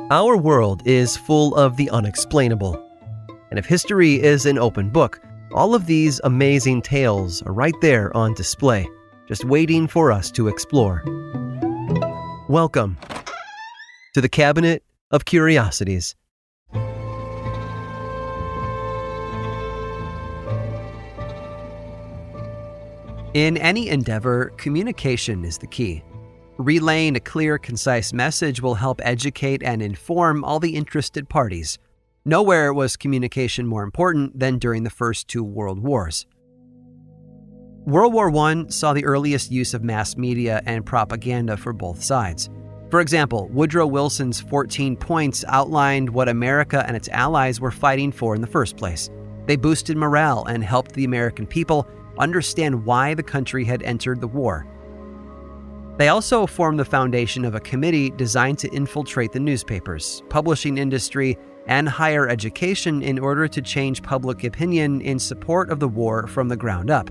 Our world is full of the unexplainable. And if history is an open book, all of these amazing tales are right there on display, just waiting for us to explore. Welcome to the Cabinet of Curiosities. In any endeavor, communication is the key. Relaying a clear, concise message will help educate and inform all the interested parties. Nowhere was communication more important than during the first two world wars. World War I saw the earliest use of mass media and propaganda for both sides. For example, Woodrow Wilson's 14 points outlined what America and its allies were fighting for in the first place. They boosted morale and helped the American people understand why the country had entered the war. They also formed the foundation of a committee designed to infiltrate the newspapers, publishing industry, and higher education in order to change public opinion in support of the war from the ground up.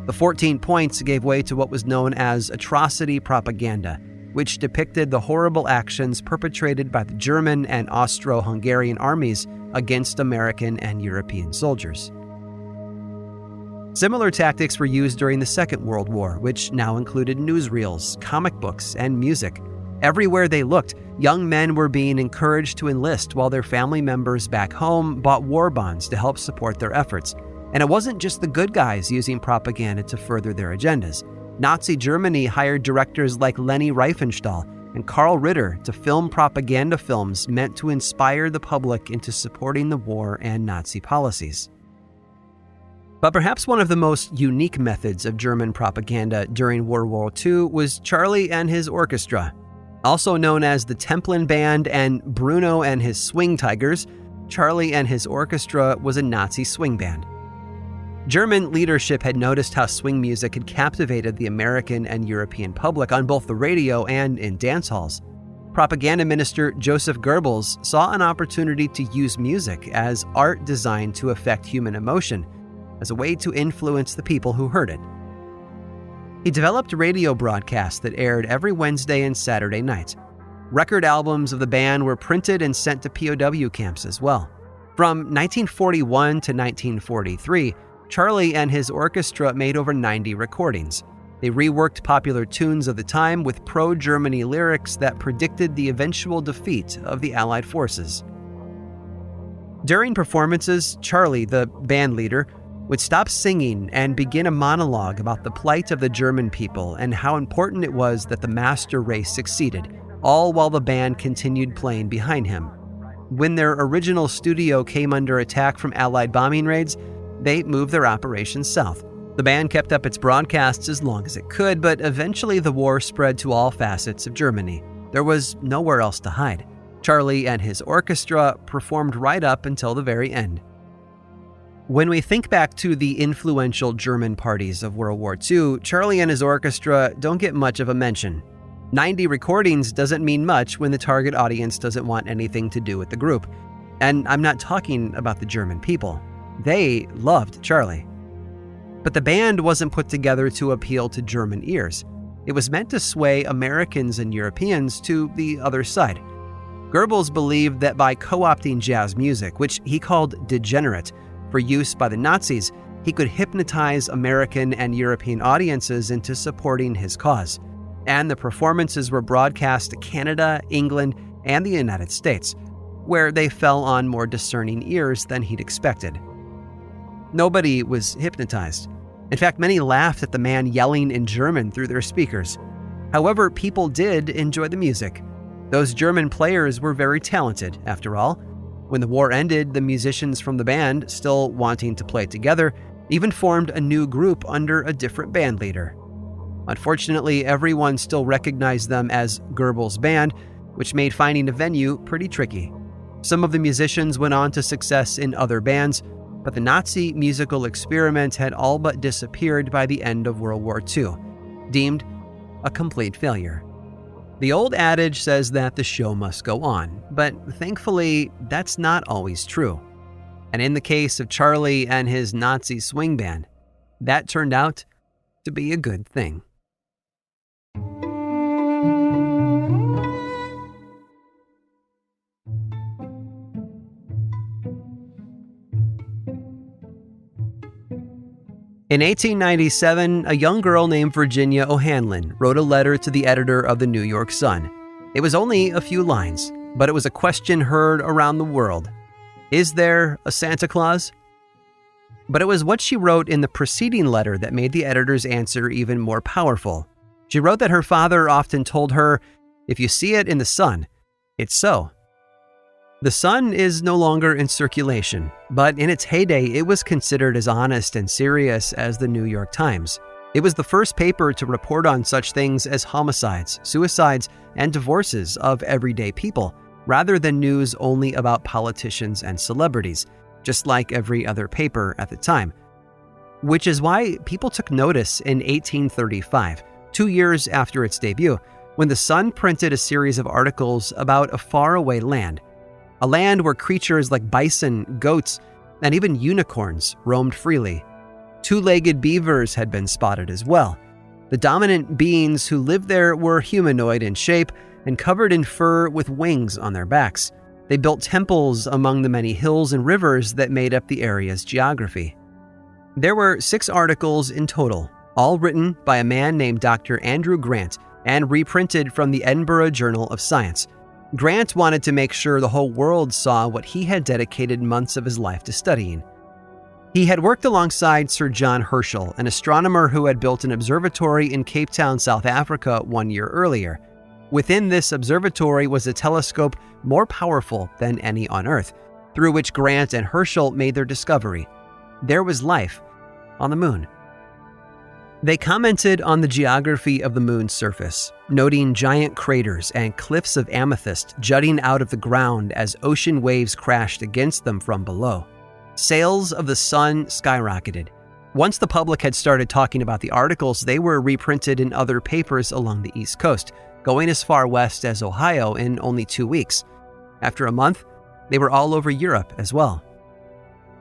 The 14 points gave way to what was known as atrocity propaganda, which depicted the horrible actions perpetrated by the German and Austro-Hungarian armies against American and European soldiers. Similar tactics were used during the Second World War, which now included newsreels, comic books, and music. Everywhere they looked, young men were being encouraged to enlist while their family members back home bought war bonds to help support their efforts. And it wasn't just the good guys using propaganda to further their agendas. Nazi Germany hired directors like Leni Riefenstahl and Karl Ritter to film propaganda films meant to inspire the public into supporting the war and Nazi policies. But perhaps one of the most unique methods of German propaganda during World War II was Charlie and his orchestra. Also known as the Templin Band and Bruno and his Swing Tigers, Charlie and his orchestra was a Nazi swing band. German leadership had noticed how swing music had captivated the American and European public on both the radio and in dance halls. Propaganda minister Joseph Goebbels saw an opportunity to use music as art designed to affect human emotion, as a way to influence the people who heard it. He developed radio broadcasts that aired every Wednesday and Saturday night. Record albums of the band were printed and sent to POW camps as well. From 1941 to 1943, Charlie and his orchestra made over 90 recordings. They reworked popular tunes of the time with pro-Germany lyrics that predicted the eventual defeat of the Allied forces. During performances, Charlie, the band leader, would stop singing and begin a monologue about the plight of the German people and how important it was that the master race succeeded, all while the band continued playing behind him. When their original studio came under attack from Allied bombing raids, they moved their operations south. The band kept up its broadcasts as long as it could, but eventually the war spread to all facets of Germany. There was nowhere else to hide. Charlie and his orchestra performed right up until the very end. When we think back to the influential German parties of World War II, Charlie and his orchestra don't get much of a mention. 90 recordings doesn't mean much when the target audience doesn't want anything to do with the group. And I'm not talking about the German people. They loved Charlie. But the band wasn't put together to appeal to German ears. It was meant to sway Americans and Europeans to the other side. Goebbels believed that by co-opting jazz music, which he called degenerate, for use by the Nazis, he could hypnotize American and European audiences into supporting his cause. And the performances were broadcast to Canada, England, and the United States, where they fell on more discerning ears than he'd expected. Nobody was hypnotized. In fact, many laughed at the man yelling in German through their speakers. However, people did enjoy the music. Those German players were very talented, after all. When the war ended, the musicians from the band, still wanting to play together, even formed a new group under a different band leader. Unfortunately, everyone still recognized them as Goebbels' band, which made finding a venue pretty tricky. Some of the musicians went on to success in other bands, but the Nazi musical experiment had all but disappeared by the end of World War II, deemed a complete failure. The old adage says that the show must go on, but thankfully, that's not always true. And in the case of Charlie and his Nazi swing band, that turned out to be a good thing. In 1897, a young girl named Virginia O'Hanlon wrote a letter to the editor of the New York Sun. It was only a few lines, but it was a question heard around the world. Is there a Santa Claus? But it was what she wrote in the preceding letter that made the editor's answer even more powerful. She wrote that her father often told her, "If you see it in the sun, it's so." The Sun is no longer in circulation, but in its heyday, it was considered as honest and serious as the New York Times. It was the first paper to report on such things as homicides, suicides, and divorces of everyday people, rather than news only about politicians and celebrities, just like every other paper at the time. Which is why people took notice in 1835, 2 years after its debut, when the Sun printed a series of articles about a faraway land. A land where creatures like bison, goats, and even unicorns roamed freely. Two-legged beavers had been spotted as well. The dominant beings who lived there were humanoid in shape and covered in fur with wings on their backs. They built temples among the many hills and rivers that made up the area's geography. There were 6 articles in total, all written by a man named Dr. Andrew Grant and reprinted from the Edinburgh Journal of Science. Grant wanted to make sure the whole world saw what he had dedicated months of his life to studying. He had worked alongside Sir John Herschel, an astronomer who had built an observatory in Cape Town, South Africa 1 year earlier. Within this observatory was a telescope more powerful than any on Earth, through which Grant and Herschel made their discovery. There was life on the moon. They commented on the geography of the moon's surface, noting giant craters and cliffs of amethyst jutting out of the ground as ocean waves crashed against them from below. Sales of the Sun skyrocketed. Once the public had started talking about the articles, they were reprinted in other papers along the East Coast, going as far west as Ohio in only 2 weeks. After a month, they were all over Europe as well.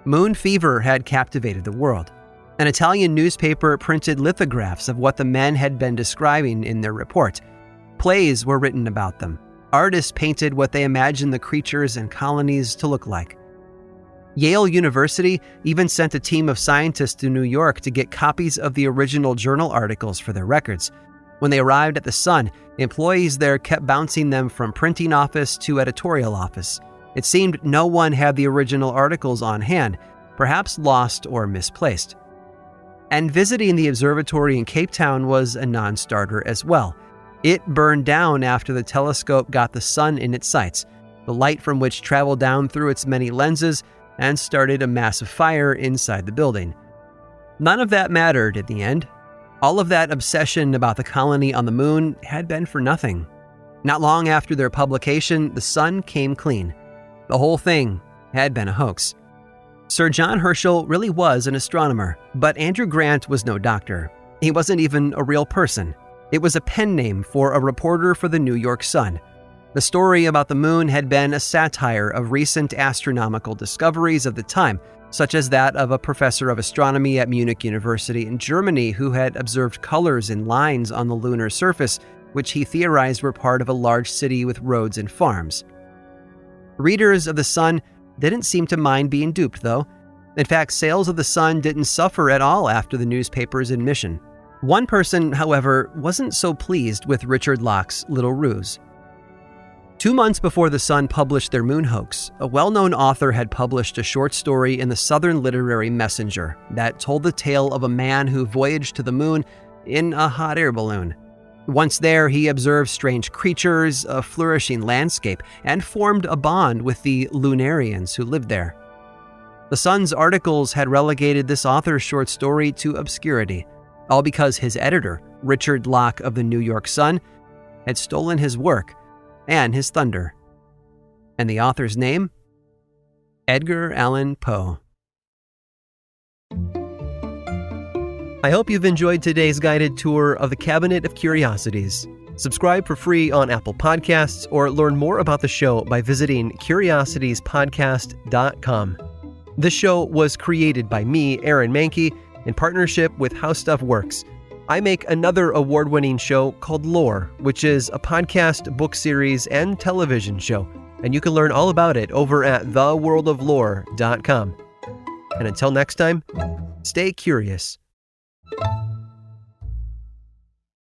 Moon fever had captivated the world. An Italian newspaper printed lithographs of what the men had been describing in their report. Plays were written about them. Artists painted what they imagined the creatures and colonies to look like. Yale University even sent a team of scientists to New York to get copies of the original journal articles for their records. When they arrived at the Sun, employees there kept bouncing them from printing office to editorial office. It seemed no one had the original articles on hand, perhaps lost or misplaced. And visiting the observatory in Cape Town was a non-starter as well. It burned down after the telescope got the Sun in its sights, the light from which traveled down through its many lenses and started a massive fire inside the building. None of that mattered in the end. All of that obsession about the colony on the moon had been for nothing. Not long after their publication, the Sun came clean. The whole thing had been a hoax. Sir John Herschel really was an astronomer, but Andrew Grant was no doctor. He wasn't even a real person. It was a pen name for a reporter for the New York Sun. The story about the moon had been a satire of recent astronomical discoveries of the time, such as that of a professor of astronomy at Munich University in Germany who had observed colors and lines on the lunar surface, which he theorized were part of a large city with roads and farms. Readers of the Sun didn't seem to mind being duped, though. In fact, sales of the Sun didn't suffer at all after the newspaper's admission. One person, however, wasn't so pleased with Richard Locke's little ruse. 2 months before the Sun published their moon hoax, a well-known author had published a short story in the Southern Literary Messenger that told the tale of a man who voyaged to the moon in a hot air balloon. Once there, he observed strange creatures, a flourishing landscape, and formed a bond with the Lunarians who lived there. The Sun's articles had relegated this author's short story to obscurity, all because his editor, Richard Locke of the New York Sun, had stolen his work and his thunder. And the author's name? Edgar Allan Poe. I hope you've enjoyed today's guided tour of the Cabinet of Curiosities. Subscribe for free on Apple Podcasts or learn more about the show by visiting curiositiespodcast.com. This show was created by me, Aaron Mahnke, in partnership with How Stuff Works. I make another award-winning show called Lore, which is a podcast, book series, and television show, and you can learn all about it over at theworldoflore.com. And until next time, stay curious.